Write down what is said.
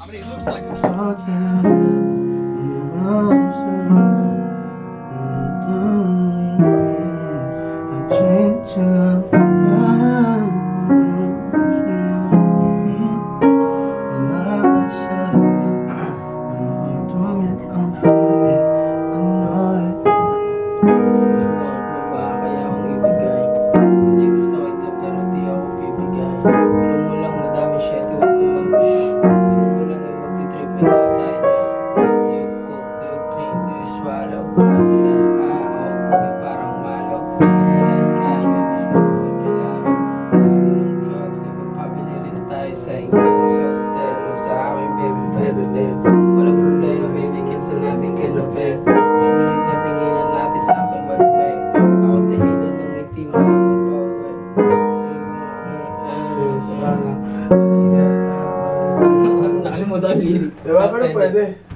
I mean, it looks like it. Nakalimutan ang lyrics. Diba? Pero pwede.